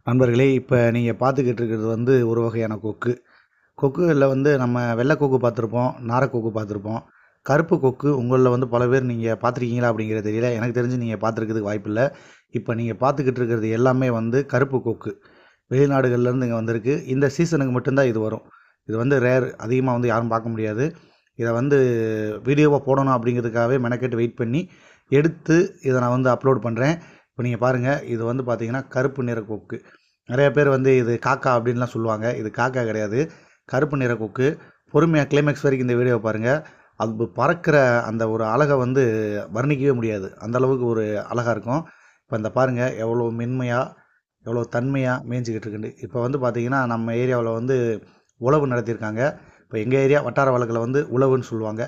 நண்பர்களே, இப்போ நீங்கள் பார்த்துக்கிட்டு இருக்கிறது வந்து ஒரு வகையான கொக்கு. கொக்குகளில் வந்து நம்ம வெள்ளை கொக்கு பார்த்துருப்போம், நாரைக்கொக்கு பார்த்துருப்போம். கருப்பு கொக்கு உங்களில் வந்து பல பேர் நீங்கள் பார்த்துருக்கீங்களா அப்படிங்கிறது தெரியல. எனக்கு தெரிஞ்சு நீங்கள் பார்த்துருக்கிறதுக்கு வாய்ப்பில்லை. இப்போ நீங்கள் பார்த்துக்கிட்டு இருக்கிறது எல்லாமே வந்து கருப்பு கொக்கு. வெளிநாடுகள்லேருந்து இங்கே வந்திருக்கு. இந்த சீசனுக்கு மட்டும்தான் இது வரும். இது வந்து ரேர், அதிகமாக வந்து யாரும் பார்க்க முடியாது. இதை வந்து வீடியோவாக போடணும் அப்படிங்கிறதுக்காகவே மெனக்கெட்டு வெயிட் பண்ணி எடுத்து இதை நான் வந்து அப்லோட் பண்ணுறேன். இப்போ நீங்கள் பாருங்கள், இது வந்து பார்த்தீங்கன்னா கருப்பு நிற கொக்கு. நிறைய பேர் வந்து இது காக்கா அப்படின்லாம் சொல்லுவாங்க. இது காக்கா கிடையாது, கருப்பு நிற கொக்கு. பொறுமையாக கிளைமேக்ஸ் வரைக்கும் இந்த வீடியோவை பாருங்கள். அது பறக்கிற அந்த ஒரு அழகை வந்து வர்ணிக்கவே முடியாது. அந்தளவுக்கு ஒரு அழகாக இருக்கும். இப்போ இந்த பாருங்கள், எவ்வளோ மென்மையாக எவ்வளோ தன்மையாக மேய்ஞ்சிக்கிட்டு இருக்குன்னு. இப்போ வந்து பார்த்திங்கன்னா நம்ம ஏரியாவில் வந்து உழவு நடத்தியிருக்காங்க. இப்போ எங்கள் ஏரியா வட்டார வழக்கில் வந்து உழவுன்னு சொல்லுவாங்க.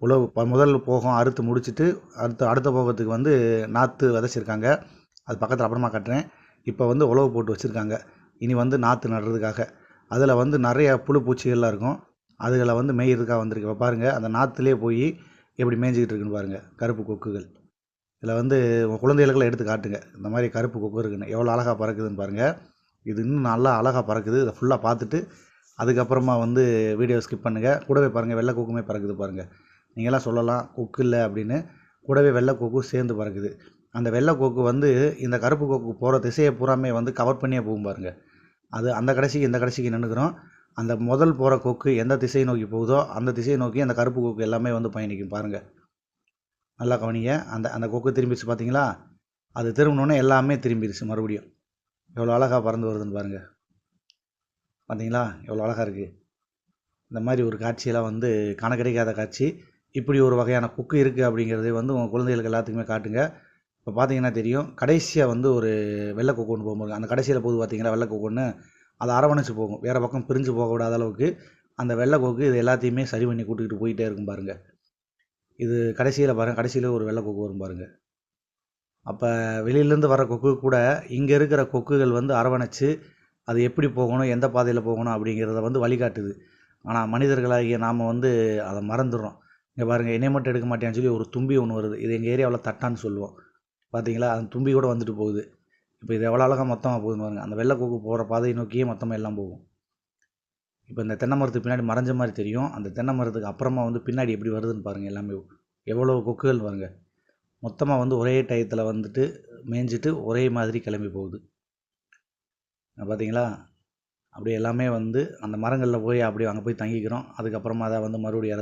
உழவு முதல் போகம் அறுத்து முடிச்சுட்டு அடுத்த போகத்துக்கு வந்து நாற்று விதைச்சிருக்காங்க. அது பக்கத்தில் அப்புறமா காட்டுறேன். இப்போ வந்து உழவு போட்டு வச்சுருக்காங்க. இனி வந்து நாற்று நடுறதுக்காக. அதில் வந்து நிறைய புழு பூச்சிகள்லாம் இருக்கும். அதுகளை வந்து மேய்கிறதுக்காக வந்திருக்கு. இப்போ பாருங்கள், அந்த நாற்றுலேயே போய் எப்படி மேய்ஞ்சிக்கிட்டு இருக்குன்னு பாருங்கள் கருப்பு கொக்குகள். இதில் வந்து உங்கள் குழந்தைகளுக்கெல்லாம் எடுத்து காட்டுங்க, இந்த மாதிரி கருப்பு கொக்கு இருக்குன்னு. எவ்வளோ அழகாக பறக்குதுன்னு பாருங்கள். இது இன்னும் நல்லா அழகாக பறக்குது. இதை ஃபுல்லாக பார்த்துட்டு அதுக்கப்புறமா வந்து வீடியோ ஸ்கிப் பண்ணுங்கள். கூடவே பாருங்கள், வெள்ளை கொக்குமே பறக்குது பாருங்கள். நீங்களாம் சொல்லலாம் கொக்கு இல்லை அப்படின்னு, கூடவே வெள்ளை கொக்கு சேர்ந்து பறக்குது. அந்த வெள்ளை கொக்கு வந்து இந்த கருப்பு கொக்கு போகிற திசையை பூராமே வந்து கவர் பண்ணியே போகும் பாருங்கள். அது அந்த கடைசிக்கு இந்த கடைசிக்கு நின்றுக்கிறோம். அந்த முதல் போகிற கொக்கு எந்த திசையை நோக்கி போகுதோ அந்த திசையை நோக்கி அந்த கருப்பு கொக்கு எல்லாமே வந்து பயணிக்கும் பாருங்கள். நல்லா கவனிங்க. அந்த அந்த கொக்கு திரும்பிடுச்சு பார்த்தீங்களா? அது திரும்பினோடனே எல்லாமே திரும்பிடுச்சு மறுபடியும். எவ்வளோ அழகாக பறந்து வருதுன்னு பாருங்கள். பார்த்தீங்களா எவ்வளோ அழகாக இருக்குது. இந்த மாதிரி ஒரு காட்சியெல்லாம் வந்து காண கிடைக்காத காட்சி. இப்படி ஒரு வகையான கொக்கு இருக்குது அப்படிங்கிறதே வந்து உங்கள் குழந்தைகளுக்கு எல்லாத்துக்குமே காட்டுங்க. இப்போ பார்த்தீங்கன்னா தெரியும், கடைசியாக வந்து ஒரு வெள்ளை கொக்கு ஒன்று போகும்போது அந்த கடைசியில் போகுது பார்த்தீங்களா வெள்ளை கொக்கு ஒன்று, அதை அரவணைச்சு போகும். வேறு பக்கம் பிரிஞ்சு போக விடாத அளவுக்கு அந்த வெள்ளை கொக்கு இது எல்லாத்தையுமே சரி பண்ணி கூட்டிகிட்டு போயிட்டே இருக்கும் பாருங்கள். இது கடைசியில் பாருங்கள், கடைசியில் ஒரு வெள்ளை கொக்கு வரும் பாருங்கள். அப்போ வெளியிலேருந்து வர கொக்கு கூட இங்கே இருக்கிற கொக்குகள் வந்து அரவணைச்சு அது எப்படி போகணும், எந்த பாதையில் போகணும் அப்படிங்கிறத வந்து வழிகாட்டுது. ஆனால் மனிதர்களாகிய நாம் வந்து அதை மறந்துடுறோம். இங்கே பாருங்கள், என்னை மட்டும் எடுக்க மாட்டேன்னு சொல்லி ஒரு தும்பி ஒன்று வருது. இது எங்கள் ஏரியாவில் தட்டான்னு சொல்லுவோம். பார்த்தீங்களா, அந்த தும்பி கூட வந்துட்டு போகுது. இப்போ இது எவ்வளோ அழகாக மொத்தமாக போகுதுன்னு பாருங்கள். அந்த வெள்ளை கொக்கு போகிற பாதையை நோக்கியே மொத்தமாக எல்லாம் போகும். இப்போ இந்த தென்னை மரத்துக்கு பின்னாடி மறைஞ்ச மாதிரி தெரியும். அந்த தென்னை மரத்துக்கு அப்புறமா வந்து பின்னாடி எப்படி வருதுன்னு பாருங்கள். எல்லாமே எவ்வளோ கொக்குகள் பாருங்கள். மொத்தமாக வந்து ஒரே டயத்தில் வந்துட்டு மேய்ஞ்சிட்டு ஒரே மாதிரி கிளம்பி போகுது. பார்த்தீங்களா, அப்படியே எல்லாமே வந்து அந்த மரங்களில் போய் அப்படியே அங்கே போய் தங்கிக்கிறோம். அதுக்கப்புறமா அதை வந்து மறுபடியும்